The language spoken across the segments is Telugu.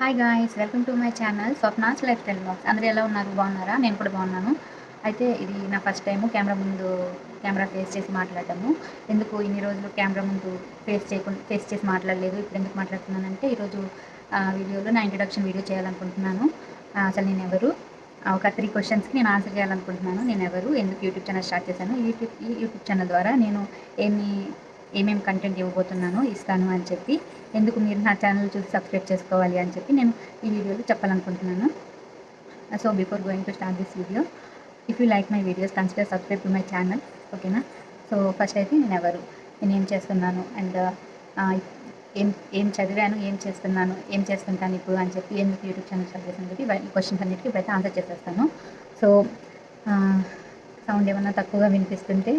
Hi guys, welcome to my channel Swapna's lifestyle blogs. అందరూ ఎలా ఉన్నారు? బాగున్నారా? నేను కూడా బాగున్నాను. అయితే ఇది నా ఫస్ట్ టైము కెమెరా ఫేస్ చేసి మాట్లాడటము. ఎందుకు ఇన్ని రోజులు కెమెరా ముందు ఫేస్ చేసి మాట్లాడలేదు. ఇప్పుడు ఎందుకు మాట్లాడుతున్నానంటే ఈరోజు వీడియోలో నా ఇంట్రడక్షన్ వీడియో చేయాలనుకుంటున్నాను. అసలు నేను ఎవరు, ఒక 3 క్వశ్చన్స్కి నేను ఆన్సర్ చేయాలనుకుంటున్నాను. నేను ఎవరు, ఎందుకు యూట్యూబ్ ఛానల్ స్టార్ట్ చేశాను, ఈ యూట్యూబ్ ఛానల్ ద్వారా నేను ఏమేమి కంటెంట్ ఇస్తాను అని చెప్పి, ఎందుకు మీరు నా ఛానల్ చూసి సబ్స్క్రైబ్ చేసుకోవాలి అని చెప్పి నేను ఈ వీడియోలో చెప్పాలనుకుంటున్నాను. So before going to start this video, if you like my videos consider subscribe to my channel. ఓకేనా? సో ఫస్ట్ అయితే నేను ఎవరు, నేను ఏం చేస్తున్నాను, అండ్ ఏం చదివాను, ఏం చేస్తుంటాను ఇప్పుడు అని చెప్పి, ఎందుకు యూట్యూబ్ ఛానల్ స్టార్ట్ చేశాను చెప్పి ఈ క్వశ్చన్స్ అన్నిటికీ ఇప్పుడైతే ఆన్సర్ చేసేస్తాను. సో సౌండ్ ఏమన్నా తక్కువగా వినిపిస్తుంటే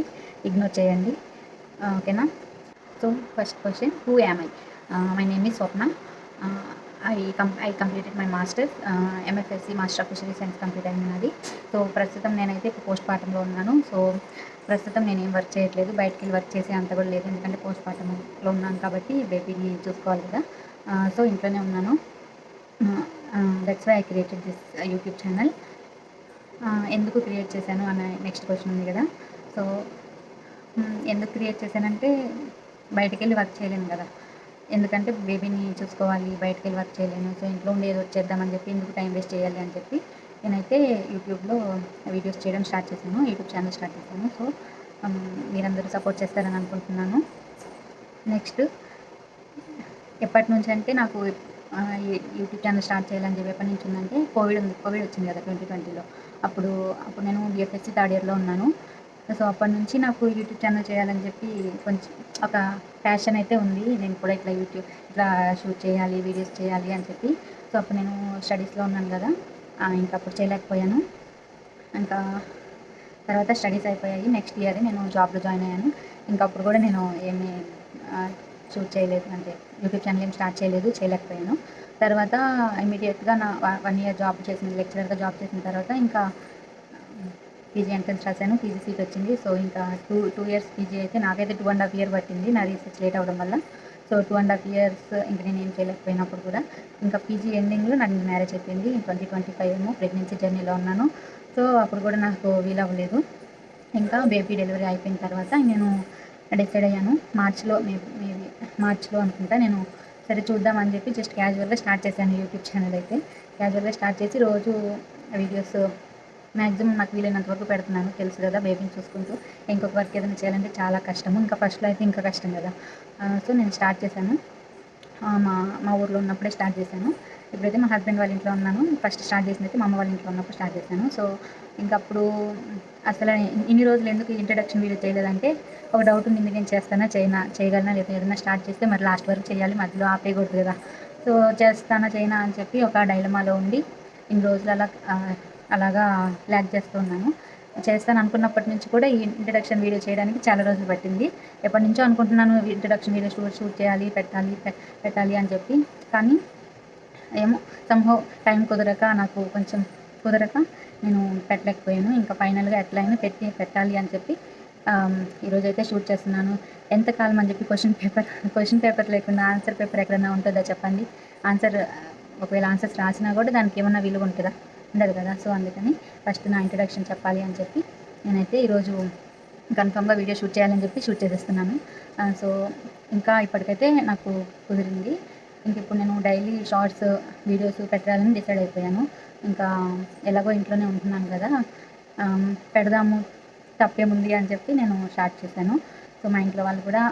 ఇగ్నోర్ చేయండి. ఓకేనా? So first question, who am I? My name is Swapna. I completed my master's, MFSC master of fishery science complete అయింది నాది. సో ప్రస్తుతం నేనైతే పోస్ట్ పార్టంలో ఉన్నాను. సో ప్రస్తుతం నేను ఏం వర్క్ చేయట్లేదు, బయటికి వెళ్ళి వర్క్ చేసే అంత కూడా లేదు, ఎందుకంటే పోస్ట్ పార్టంలో ఉన్నాను కాబట్టి బేబీని చూసుకోవాలి కదా. సో ఇంట్లోనే ఉన్నాను. That's why I created this YouTube channel. ఎందుకు క్రియేట్ చేశాను అనే నెక్స్ట్ క్వశ్చన్ ఉంది కదా. సో ఎందుకు క్రియేట్ చేశానంటే, బయటికి వెళ్ళి వర్క్ చేయలేను కదా, ఎందుకంటే బేబీని చూసుకోవాలి, బయటకు వెళ్ళి వర్క్ చేయలేను. సో ఇంట్లో ఉండి ఏదో వచ్చేద్దామని చెప్పి, ఎందుకు టైం వేస్ట్ చేయాలి అని చెప్పి నేనైతే యూట్యూబ్లో వీడియోస్ చేయడం స్టార్ట్ చేశాను, యూట్యూబ్ ఛానల్ స్టార్ట్ చేశాను. సో మీరందరూ సపోర్ట్ చేస్తారని అనుకుంటున్నాను. నెక్స్ట్, ఎప్పటి నుంచి అంటే నాకు యూట్యూబ్ ఛానల్ స్టార్ట్ చేయాలని చెప్పి ఎప్పటి నుంచి ఉందంటే, కోవిడ్ వచ్చింది కదా 2020లో. అప్పుడు నేను BFSC థర్డ్ ఇయర్లో ఉన్నాను. సో అప్పటి నుంచి నాకు యూట్యూబ్ ఛానల్ చేయాలని చెప్పి కొంచెం ఒక ప్యాషన్ అయితే ఉంది. నేను కూడా ఇట్లా షూట్ చేయాలి, వీడియోస్ చేయాలి అని చెప్పి. సో అప్పుడు నేను స్టడీస్లో ఉన్నాను కదా, ఇంకా అప్పుడు చేయలేకపోయాను. ఇంకా తర్వాత స్టడీస్ అయిపోయాయి. నెక్స్ట్ ఇయర్ నేను జాబ్లో జాయిన్ అయ్యాను. ఇంకా అప్పుడు కూడా నేను ఏమీ షూట్ చేయలేదు, అంటే యూట్యూబ్ ఛానల్ ఏం స్టార్ట్ చేయలేకపోయాను. తర్వాత ఇమీడియట్గా నా 1 ఇయర్ జాబ్ చేసిన, లెక్చరర్గా జాబ్ చేసిన తర్వాత ఇంకా పీజీ ఎంట్రన్స్ రాశాను, పీజీ సీట్ వచ్చింది. సో ఇంకా టూ ఇయర్స్ పీజీ అయితే నాకైతే 2.5 ఇయర్ పట్టింది, నా రీసెర్చ్ లేట్ అవ్వడం వల్ల. సో 2.5 ఇయర్స్ ఇంకా నేను ఏం చేయలేకపోయినప్పుడు కూడా, ఇంకా పీజీ ఎండింగ్లో నాకు మ్యారేజ్ అయిపోయింది. 2025 ప్రెగ్నెన్సీ జర్నీలో ఉన్నాను. సో అప్పుడు కూడా నాకు వీలవ్వలేదు. ఇంకా బేబీ డెలివరీ అయిపోయిన తర్వాత నేను డిసైడ్ అయ్యాను, మార్చ్లో అనుకుంటా, నేను సరే చూద్దామని చెప్పి జస్ట్ క్యాజువల్గా స్టార్ట్ చేశాను యూట్యూబ్ ఛానల్. అయితే క్యాజువల్గా స్టార్ట్ చేసి రోజు వీడియోస్ మ్యాక్సిమం నాకు వీలైనంత వరకు పెడుతున్నాను. తెలుసు కదా, బేబీని చూసుకుంటూ ఇంకొక వర్క్ ఏదైనా చేయాలంటే చాలా కష్టము, ఇంకా ఫస్ట్లో అయితే ఇంకా కష్టం కదా. సో నేను స్టార్ట్ చేశాను, మా ఊర్లో ఉన్నప్పుడే స్టార్ట్ చేశాను. ఇప్పుడైతే మా హస్బెండ్ వాళ్ళ ఇంట్లో ఉన్నాను. ఫస్ట్ స్టార్ట్ చేసింది అయితే మా అమ్మ వాళ్ళ ఇంట్లో ఉన్నప్పుడు స్టార్ట్ చేశాను. సో ఇంకా అప్పుడు అసలు ఇన్ని రోజులు ఎందుకు ఇంట్రడక్షన్ వీడియో చేయలేదంటే, ఒక డౌట్ ఉంది, నేను చేయగలనా లేదా, ఏదైనా స్టార్ట్ చేస్తే మరి లాస్ట్ వరకు చేయాలి, మధ్యలో ఆపేయకూడదు కదా. సో చేయనా అని చెప్పి ఒక డైలమాలో ఉండి ఇన్ని రోజులు అలాగా ల్యాగ్ చేస్తూ ఉన్నాను. చేస్తాను అనుకున్నప్పటి నుంచి కూడా ఈ ఇంట్రడక్షన్ వీడియో చేయడానికి చాలా రోజులు పట్టింది. ఎప్పటి నుంచో అనుకుంటున్నాను ఇంట్రడక్షన్ వీడియో షూట్ చేయాలి, పెట్టాలి అని చెప్పి. కానీ ఏమో సంహౌ టైం కుదరక నేను పెట్టలేకపోయాను. ఇంకా ఫైనల్గా ఎట్లయినా పెట్టాలి అని చెప్పి ఈరోజైతే షూట్ చేస్తున్నాను. ఎంతకాలం అని చెప్పి క్వశ్చన్ పేపర్ లేకుండా ఆన్సర్ పేపర్ ఎక్కడైనా ఉంటుందా చెప్పండి? ఒకవేళ ఆన్సర్స్ రాసినా కూడా దానికి ఏమన్నా విలువ ఉంటుందా? ఉండదు కదా. సో అందుకని ఫస్ట్ నా ఇంట్రడక్షన్ చెప్పాలి అని చెప్పి నేనైతే ఈరోజు కన్ఫామ్గా వీడియో షూట్ చేయాలని చెప్పి షూట్ చేసేస్తున్నాను. సో ఇంకా ఇప్పటికైతే నాకు కుదిరింది. ఇంక ఇప్పుడు నేను డైలీ షార్ట్స్ వీడియోస్ పెట్టాలని డిసైడ్ అయిపోయాను. ఇంకా ఎలాగో ఇంట్లోనే ఉంటున్నాను కదా, పెడదాము, తప్పేముంది అని చెప్పి నేను స్టార్ట్ చేశాను. సో మా ఇంట్లో వాళ్ళు కూడా,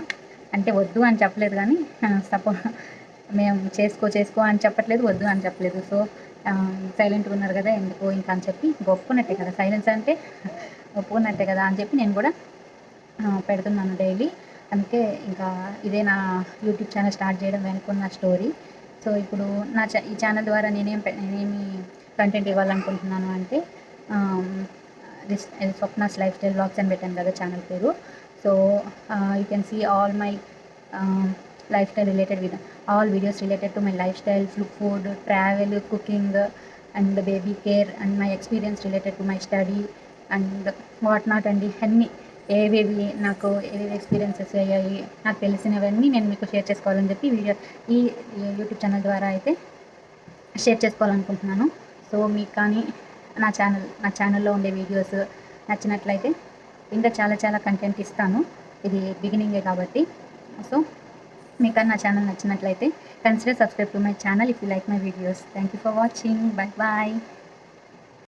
అంటే వద్దు అని చెప్పలేదు కానీ మేము చేసుకో అని చెప్పట్లేదు, వద్దు అని చెప్పలేదు. సో సైలెంట్గా ఉన్నారు కదా, ఎందుకో ఇంకా అని చెప్పి, ఒప్పుకున్నట్టే కదా, సైలెన్స్ అంటే ఒప్పుకున్నట్టే కదా అని చెప్పి నేను కూడా పెడుతున్నాను డైలీ. అందుకే ఇంకా ఇదే నా యూట్యూబ్ ఛానల్ స్టార్ట్ చేయడం వెనుకున్న స్టోరీ. సో ఇప్పుడు ఈ ఛానల్ ద్వారా నేనేమి కంటెంట్ ఇవ్వాలనుకుంటున్నాను అంటే, స్వప్నాస్ లైఫ్ స్టైల్ బ్లాగ్స్ అని పెట్టాను కదా ఛానల్ పేరు. So you can see all my lifestyle related with all videos related to my lifestyle, food, travel, cooking and baby care and my experience related to my study and what not అండి. అన్నీ ఏవేవి ఎక్స్పీరియన్సెస్ అయ్యాయి, నాకు తెలిసినవన్నీ నేను మీకు షేర్ చేసుకోవాలని చెప్పి ఈ యూట్యూబ్ ఛానల్ ద్వారా అయితే షేర్ చేసుకోవాలనుకుంటున్నాను. సో మీకు కానీ నా ఛానల్లో ఉండే వీడియోస్ నచ్చినట్లయితే ఇంకా చాలా చాలా కంటెంట్ ఇస్తాను. ఇది బిగినింగే కాబట్టి. సో మీకు కానీ నా ఛానల్ నచ్చినట్లయితే consider subscribe to my channel if you like my videos. Thank you for watching. Bye bye.